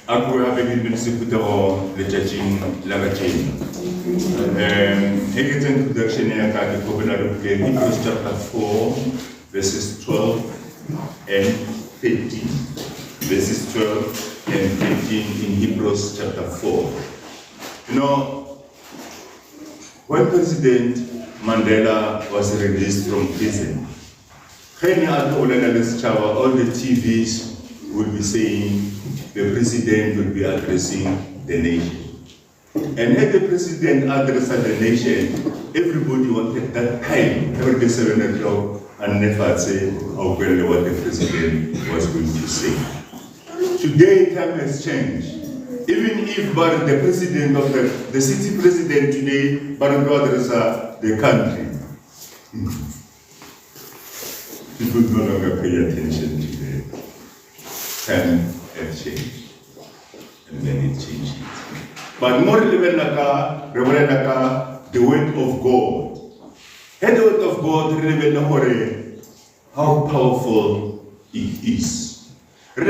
Aku habe bin sekutaro letjaching lagaching. Hegets introduction ya ka ke kopela le Hebrews chapter 4 verses 12 and 15. Verses 12 and 15 in Hebrews chapter 4. You know, when President Mandela was released from prison, all the TVs would be saying the president would be addressing the nation. And had the president addressed the nation, everybody wanted that time, every day 7 o'clock, and never say how well what the president was going to say. Today, time has changed. Even if the president of the city president today, but address the country, people no longer pay attention to the time have changed, and then it changed. But more relevant, the word of God. And the word of God relevant how powerful it is. You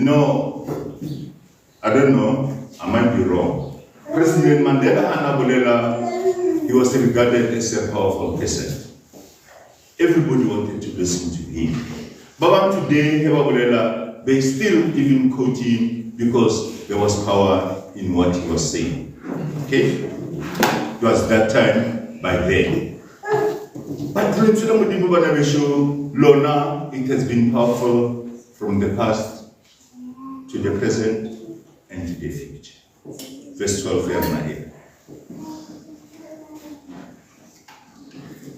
know, I don't know, I might be wrong. President Mandela, he was regarded as a powerful person. Everybody wanted to listen to him. But today, they still even quote him because there was power in what he was saying. Okay? It was that time by then. But Lona, it has been powerful from the past to the present and to the future. Verse 12,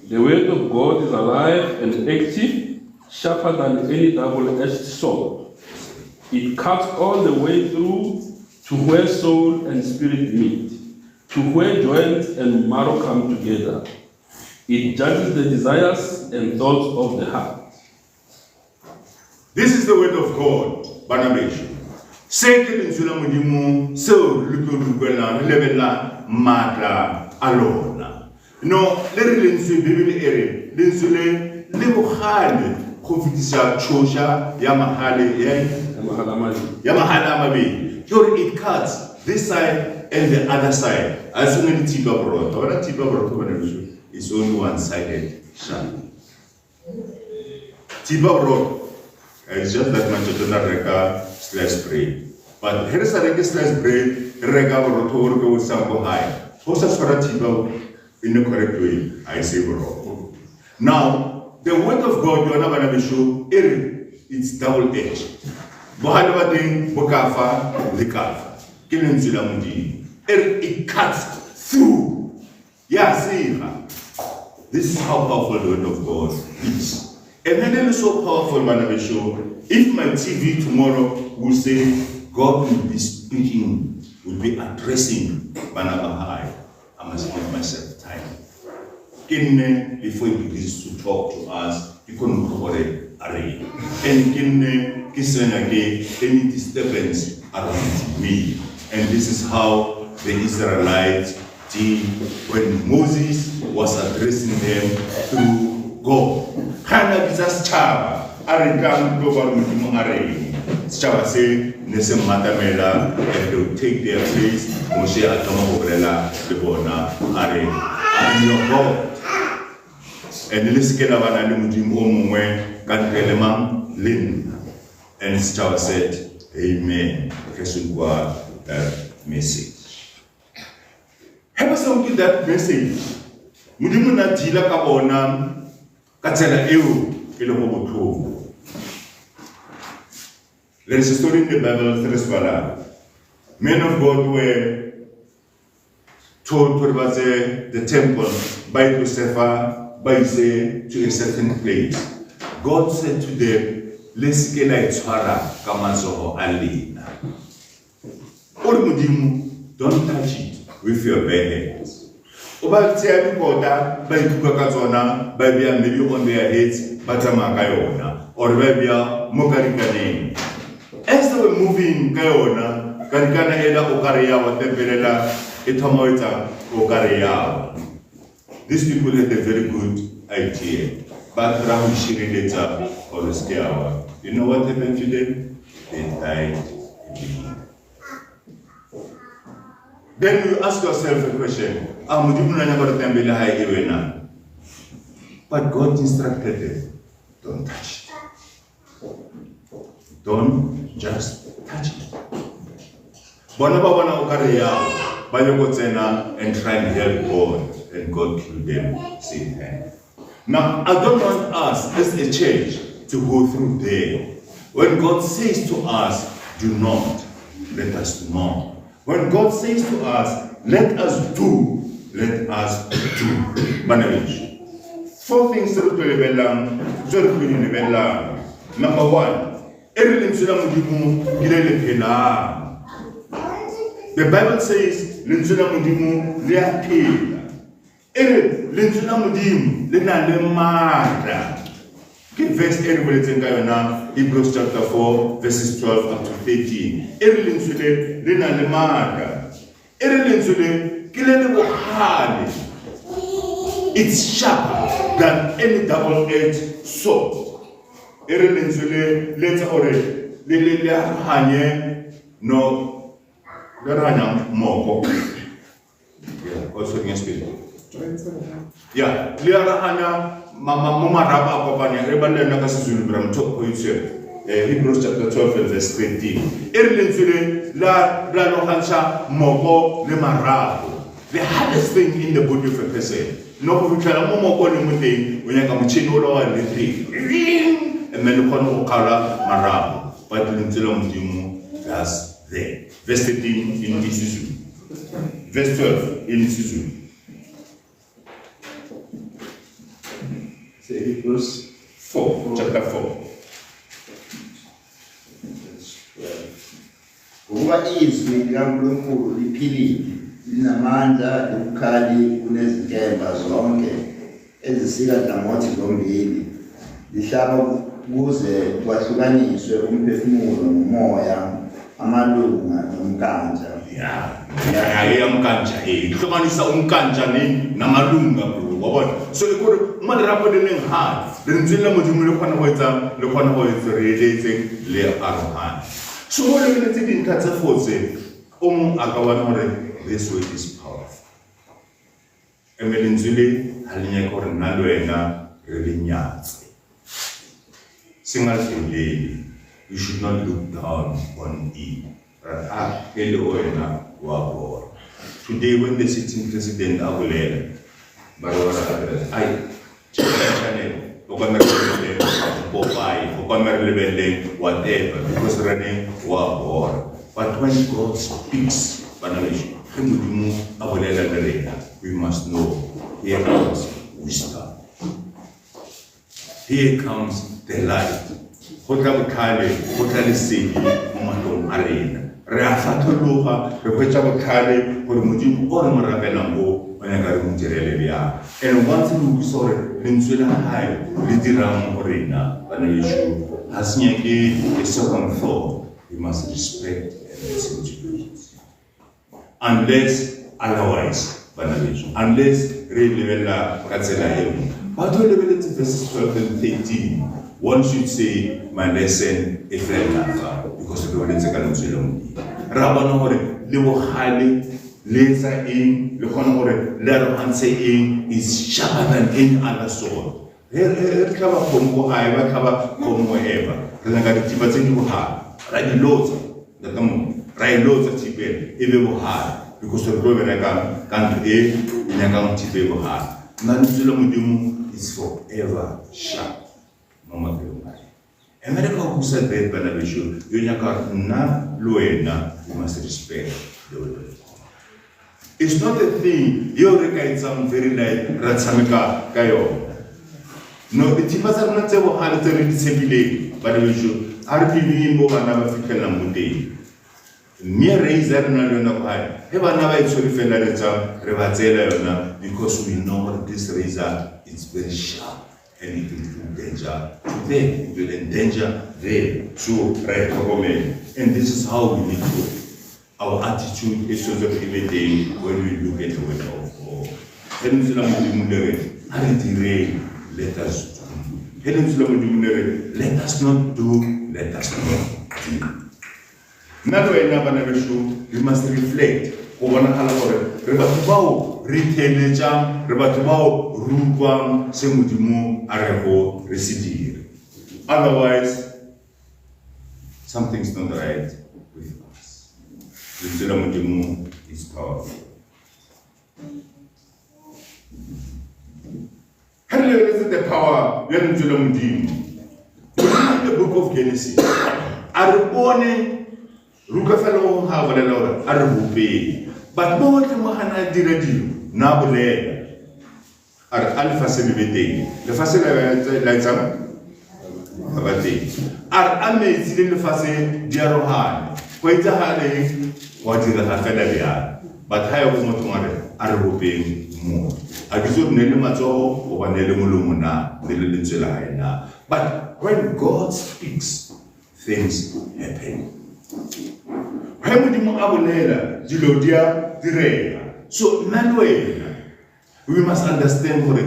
the word of God is alive and active, sharper than any double-edged sword. It cuts all the way through to where soul and spirit meet, to where joints and marrow come together. It judges the desires and thoughts of the heart. This is the word of God, Banabesh. Say que l'insula mudimu, so lukula, levela, mata, alona. No, let it insu Bible ere, l'insule, libuhale, Kofitisa, Chosha, Yamahale, Yamahalamabi. Here it cuts this side and the other side. As soon as Tiba brought, it's only one-sided sharp. Tiba brought. It's just that much of the reka slash bread. But here is a reka slash bread, reka rotor with some high. Hosa Tiba in the correct way, I say bro. Now, the word of God, you're not going to be sure, it's double-edged. Bohanabating, Bokafa, Likafa. Killing Zilamundi. It cuts through. Yeah, see, this is how powerful the word of God is. And then it is so powerful, Manabesho. If my TV tomorrow will say, God will be speaking, will be addressing Manabahai, I must give myself time. Before he begins to talk to us, he couldn't correct array. And any disturbance around me. And this is how the Israelites did when Moses was addressing them through God. Hana bizas chava, arekam global mudimu array. Chava say, Nesem Matamela, and they will take their place, Moshe Atama Obrella, the Bona, Are, I'm your God. And Liskela Vanani Mudim Omwe, Kantelemam, Lin. And Chava said, Amen. Kesugwa that message. Have us give that message. Mudimuna Tila Kabona, Katela Eu, Ilomoto. There is a story in the Bible, Teresvala. Men of God were told to the temple by Josefa, by say to a certain place. God said to them, let's get like Twara, Kamazo, Alina. Don't touch it with your bare hands. About Tiabi Kota, by Tukakazona, by maybe on their heads, Batamakayona, or maybe Mokarika name. As they were moving Kayona, Karikana Eda Okaria, or Temperella, Etamoita, Okaria. These people had a very good idea. but Rahu or the you know what happened to them? They died immediately. Then you ask yourself a question. But God instructed them, don't touch it. Don't just touch it. And try and help God, and God killed them same hand. Now, I don't want us as a church to go through there. When God says to us, do not, let us not. When God says to us, let us do, let us do. Manage. 4 things to level. Number 1, the Bible says, "Linsula mudimu liapila." Linsula mudimu lina lemara. Verse 8 Hebrews chapter 4, verses 12 up to 13. Linsule lina lemara. Linsule kilele bohali. It's sharper than any double-edged sword. Linsule later already. Lele hanye no. Moko. Yeah, also in spirit. Yeah, Liarahana, Mama Raba Papania, Rebanda Nakasulu Bram Top Hebrews chapter 12, verse 13. Erlin La Ranohansa, Moko, Lemarapo. The hardest thing in the body of a person. No, we can Momo Mute when I come Chino and the tree. And then the Okara Marabo. But Lintilum Dimu, that's there. Verse 13 in Isuzu. Verse 12 in Isuzu. Say Hebrews 4, chapter 4. Ukuba izwi likaNkulunkulu liphilile, linamandla lobukhali kunezinkemba zonke ezisika hlangothi zombili, lihlaba kuze kwahlukaniswe umphefumulo nomoya, amalunga nomkanja. Yeah, umkanja. Hlukanisa umkanja namalunga bro. Wabona. So ikore umarapo le hard. Lenzela modimo le khona ho etsa relating le arohan. So what le tse dintlha tse fotse akawana hore this way is powerful. Emelenzile halinya gore nna le wena re lenyatse. Single thing, you should not look down on it. Today, when the sitting president Abulele, whatever, because running war. But when God speaks, we must know here comes wisdom. Here comes the light. And once we saw it, has a second thought, we must respect and listen to it. Unless otherwise, unless really but verses 12 and 13, one should say, my lesson, a friend, because the words are going to be Rabbanore, Libo Hali, laser in, the Honore, Lero Hanse in, is sharper than any other sword. Here cover Congo, I cover Congo ever. Rangatibatin will have, right loads, the come, right loads of Tibet, if it will have, because the Roman can't be in a county table hard. Nanzulamudimu is forever sharp. America who said that Banabishu, Yunyaka na Luena, you must respect the word of God. It's not a thing, you recite some very light Ratsamika Kayo. No, the Tipas are not able to read disability, but we should RPV move another Fikanamude. Near razor na high. Have another sorry fendereta, Revatela, because we know this razor is very sharp. And it will endanger them, it will endanger them. So, right, and this is how we need to. Our attitude is sort of everything when we look at the word of God. And let us do Let us not do, let us not do. Now we must reflect. Otherwise, something's not right with us. Is powerful. Hello, is the power? In the book of Genesis, Rukafalo have a lot of but no one can do Nabule are alpha celebrity. The facility lights up are amazing in the facility, dear Rohan. Quite a hard what is the Hafelaria, but I was not one are hoping more. I presume Nelimato or Nelimulumuna, the little Jelaina. But when God speaks, things happen. So, Manuel, we must understand what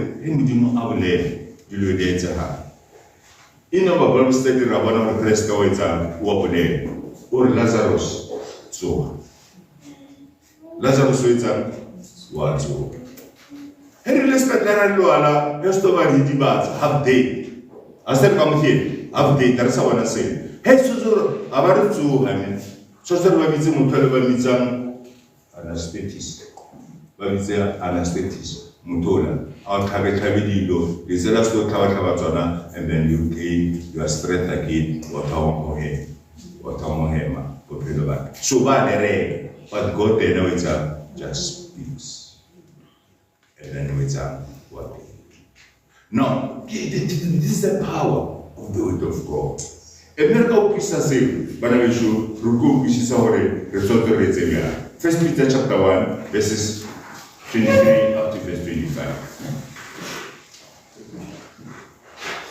in our Bible study, Rabbanah Kreska or Lazarus. So, Lazarus what? Henry Lestat Laraloala, Estobari debates, have day. As they come here, have day, that's how I say. Hey, Suzur, about to, I mean. Social Babizim Mutalabamizam anesthetis, Mutola, our Kabitavido, is the last of Kawatabana, and then you gain your strength again, what Hema, what back. So bad, but God, they know it's just speaks. And then it's what they do. Now, this is the power of the word of God. But I will show First Peter chapter 1, verses 23 up to verse 25.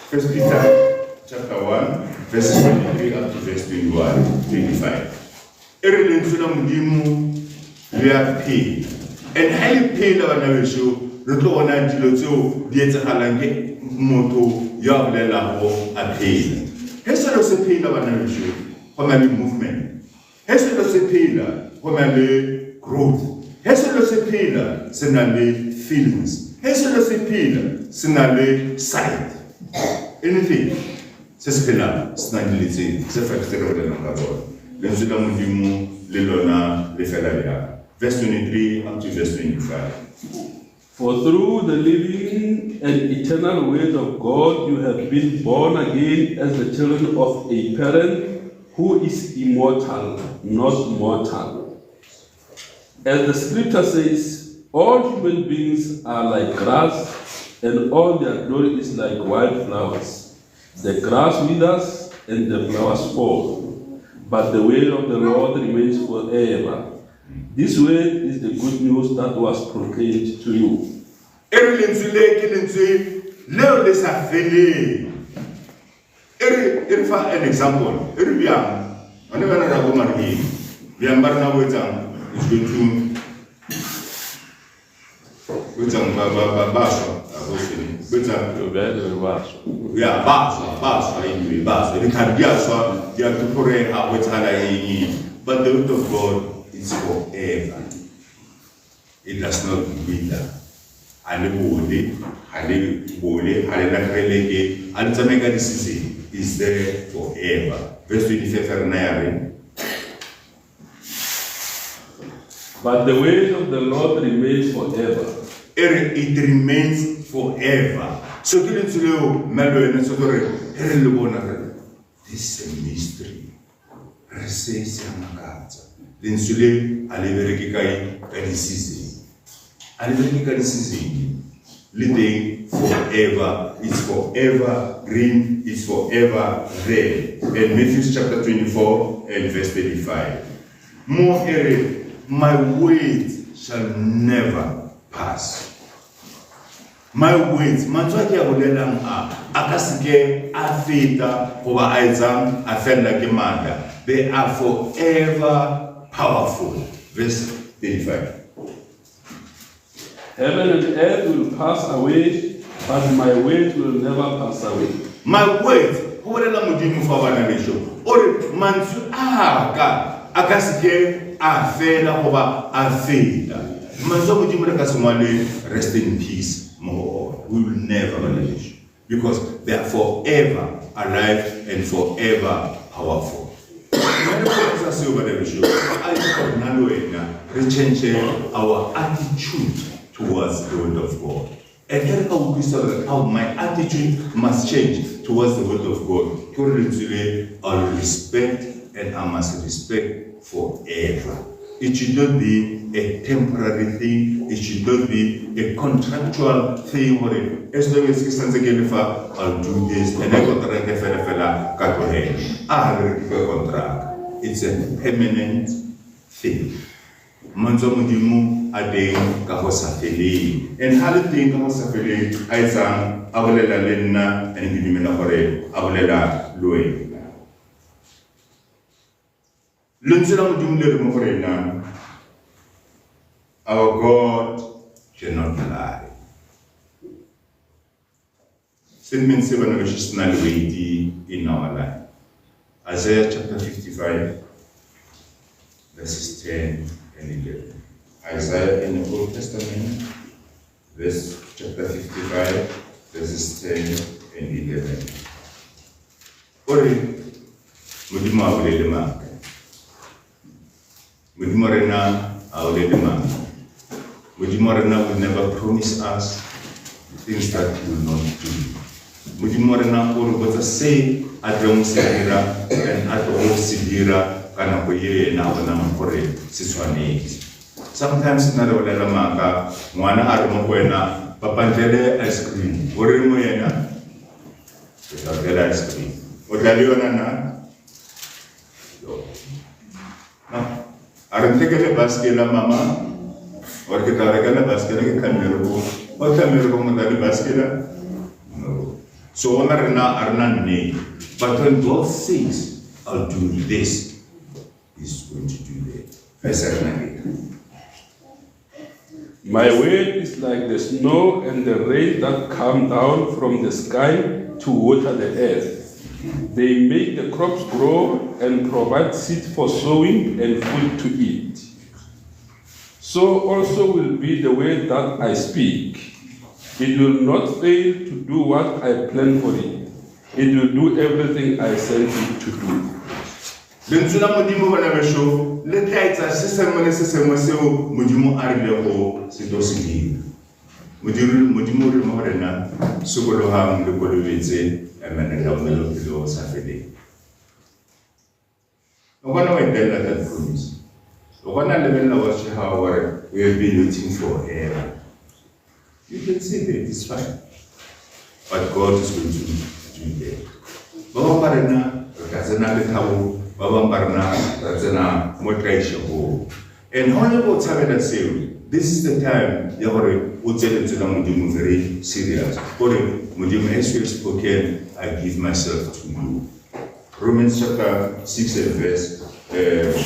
First Peter chapter 1, verses 23 up to verse 25. Every we are paid. And how you pay the one I will show, the one I do, the Halange Moto, Yablela, or a paid. Hesa lo sepela bana besho go na le movement. Hesa lo sepela go na le growth. Hesa lo sepela se na le feelings. Hesa lo sepela se na le sight. Anything se sepela se na le tse se facteur de la parole. Le nzela modimo le lona le fela ya. Verse 23 up to verse 25. For through the living and eternal word of God, you have been born again as the children of a parent who is immortal, not mortal. As the scripture says, all human beings are like grass, and all their glory is like wildflowers. The grass withers and the flowers fall, but the word of the Lord remains forever. This word is the good news that was proclaimed to you. For an example, we are but the word of God is forever. It does not wither. Is there forever. Verse 25. But the word of the Lord remains forever. It remains forever. So this is a mystery. L'insule living forever, it's forever green, it's forever red. And Matthew chapter 24 and verse 35. More my words shall never pass. My words, mantswaki abolelang akasike afeta goba aitsang afella ke manda. They are forever powerful. Verse 35. Heaven and earth will pass away, but my word will never pass away. My words, ho bolela modimo fa bana besho. Ore mantswe aka seke a fela goba a fela. Mantswe a modimo re ka se ngwale rest in peace more. We will never vanish because they are forever alive and forever powerful. We change our attitude towards the word of God. And here how my attitude must change towards the word of God. I'll respect and I must respect forever. It should not be a temporary thing. It should not be a contractual thing. As long as I'll do this and I contract contract. It's a permanent thing. Manzo mudimu adeng kaho safeli. And how the thing kaho safeli aizang abulela lenna and ngidimena hore abulela loe. Lunzela mudimu le mo hore na. Our God cannot lie. Statement 7 verses 9 in our life. Isaiah chapter 55, verses 10 and 11. Isaiah in the Old Testament, chapter 55, verses 10 and 11. Ore, mudimo awulele maka. Mudimo rena awulele maka. Mudimo rena will never promise us things that he will not do. Mudimo rena ore botsa say adremo sidira and adremo sidira kana go ye na bona gore se tshwanetse. Sometimes na re bolela maka ngwana a re mo kwena papandlele ice cream ore mo yena ke tla get ice cream o tla le yona na are ntekele baskela mama ore ke tla rekela baskela ke kamero o kamero mo tla le baskela no. So when arna ne, but when God says, I'll do this, He's going to do that. My word is like the snow and the rain that come down from the sky to water the earth. They make the crops grow and provide seed for sowing and food to eat. So also will be the word that I speak. It will not fail to do what I plan for it. It will do everything I sent it to do. Benzuna modimo bana besho le tlaitsa se sengwe seo modimo a rile go se do se dira. Modimo re mo rena sokolohang le kolobetse emenela mo lo sa fele. O bona wa dela that promise. O bona le bella wa she how we have been waiting forever. You can say that it's fine. But God is going to do that. Baba parena kazena le tawo baba parena kazena motraisha ho. And how about Sabbath say this is the time ya hore o tsele tsela modimo very serious. Hore modimo as you have spoken, I give myself to you. Romans chapter 6 and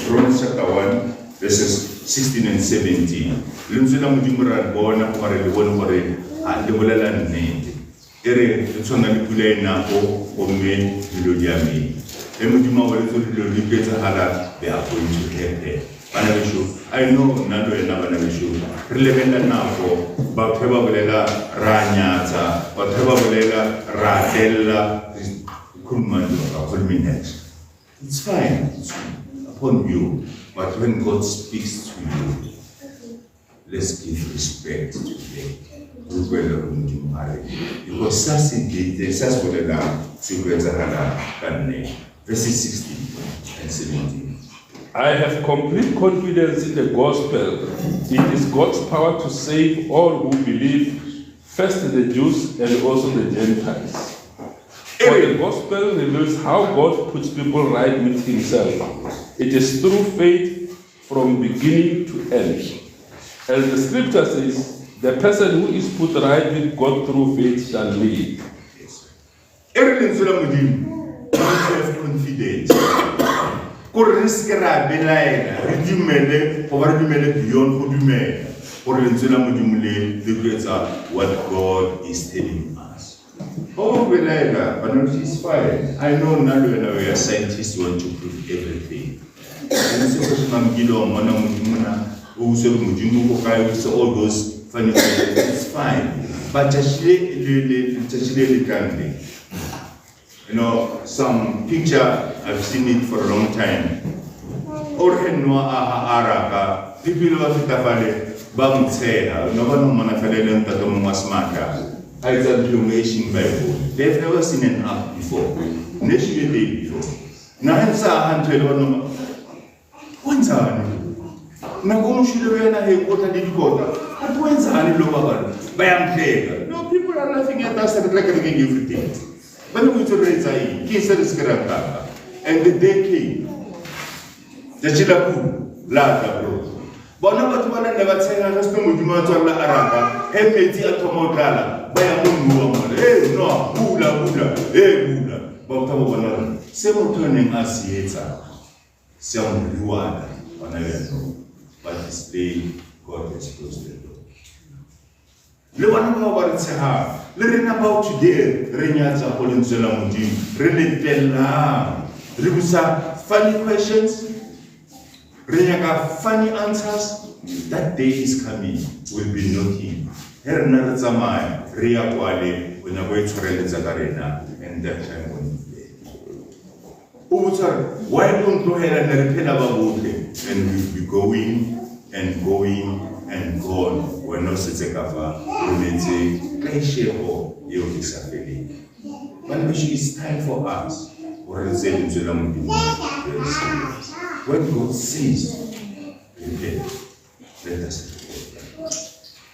Romans chapter 1 verses 16 and 17. Lumzela modimo ra bona hore le bona hore a le bolela nnete. Ere tsona le pula ena go me dilo di ame. E modimo wa le dilo di petsa hala they are going to happen. Bana besho I know nalo ena bana besho re lebella nako ba pheba bolela ra nyatsa ba pheba bolela ra della it's fine upon you, but when God speaks to you, let's give respect to them. Because that's what verses 16 and 17. I have complete confidence in the gospel. It is God's power to save all who believe, first the Jews and also the Gentiles. For the gospel reveals how God puts people right with himself. It is through faith from beginning to end. As the scripture says, the person who is put right with God through faith shall live. Everything have confidence. What God is telling us. Oh, but it's fine. I know now we are scientists want to prove everything. All those funny things, it's fine. But you know, some picture, I've seen it for a long time. People who they've never seen an ark before. Nation day before. No, people are laughing at us and recording everything. But we to raise and the day came. The Chilaku, Lata, bro. But no, never say, I just don't want to Araka, and Meti Atomodala, by a moon, eh, no, Hula, eh, Hula, but several turning us theater, some reward, on a know, but this day God has closed the door. Learning about today, Renyata Polinzola Mudim, Reletella, Ribusa, funny questions, Renyaga, funny answers. That day is coming, will be knocking. Herna Zamai, Ria Wale, when I wait for Zagarena, and that time when why don't go ahead and repent about it? And we'll be going and going and gone. We're not sitting cover. When it's time for us. When God says, repent, let us repent.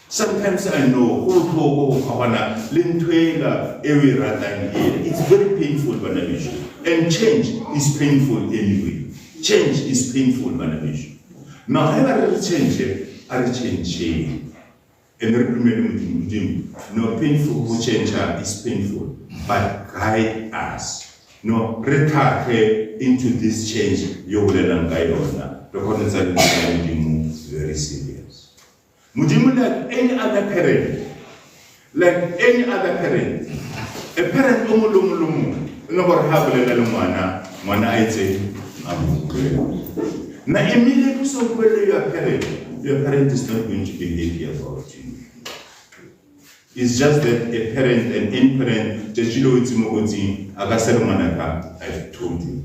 Sometimes I know, it's very painful, and change is painful anyway. Change is painful, now, I change. And no painful change is painful, but guide us. No, retake into this change. You will learn guide on because it's very serious. Mujimu like any other parent, a parent never have a mana I say, now immediately so your parent is not going to be happy about you. It's just that a parent and any parent, I've told you.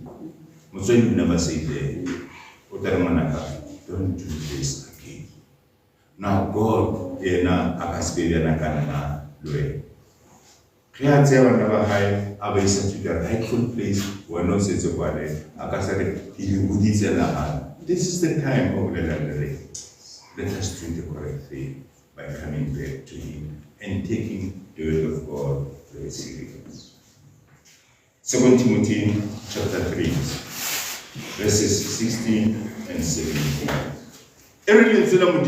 You never say don't do this again. Now God, Clear never high, to the rightful place where no sense of water. This is the time of the Lord. Let us do the correct thing by coming back to Him and taking the word of God very serious. 2 Timothy chapter 3, verses 16 and 17. Every little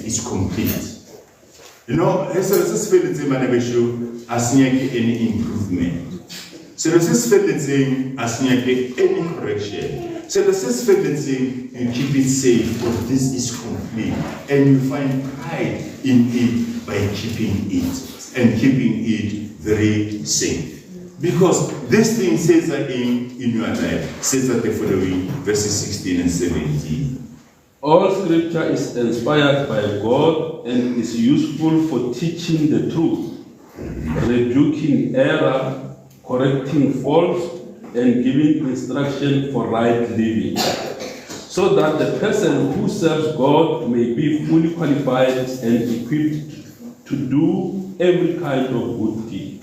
is complete. You know, as any improvement. So this is feeling as any correction. So this is feeling you keep it safe, for this is complete, and you find pride in it by keeping it and keeping it very safe. Because this thing says that in your life, says that the following verses 16 and 17. All scripture is inspired by God and is useful for teaching the truth, rebuking error, correcting faults, and giving instruction for right living, so that the person who serves God may be fully qualified and equipped to do every kind of good deed.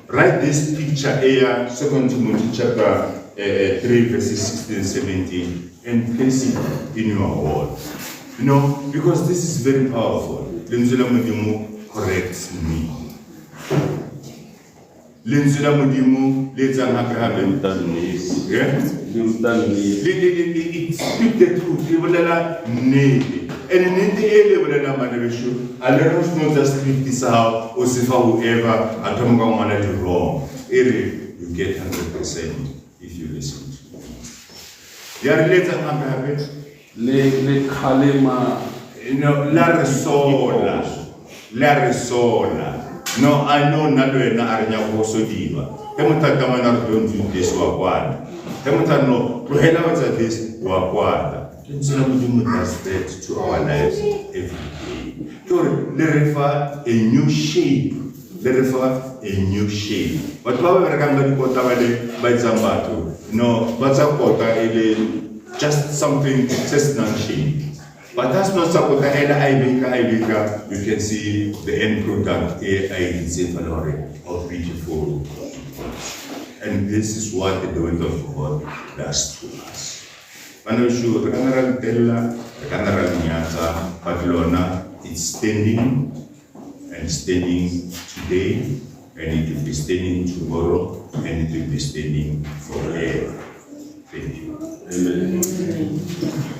Write this picture here, 2 Timothy chapter 3 verses 16 and 17, and place it in your wall. You know, because this is very powerful. Lenzula Mudimu corrects me. Lenzula Mudimu lets Abraham done this. Yeah? It speak the truth. And in the area where I'm at the issue, I let us not just speak this out or see whoever I don't want to do wrong. You get 100%. If you listen to me. They are later happen. Le kalema You know, la risola. No, I know Nalwena Arnya Wosodiva. Hemutamana don't do this Wakwana. Hemutano, Ruhela was at this Wakwana. Instead does that to our lives every day. To refer a new shape. A new shape. But what we're going to put by Zambato, no, what's up, just something just not shape. But that's not support Ibeka, you can see the end product, or beautiful. And this is what the word of God does to us. Panoshu, the Canara Della, the Canara Nyata, Patlona, it's standing and standing today, and it will be standing tomorrow, and it will be standing forever. Thank you. Amen.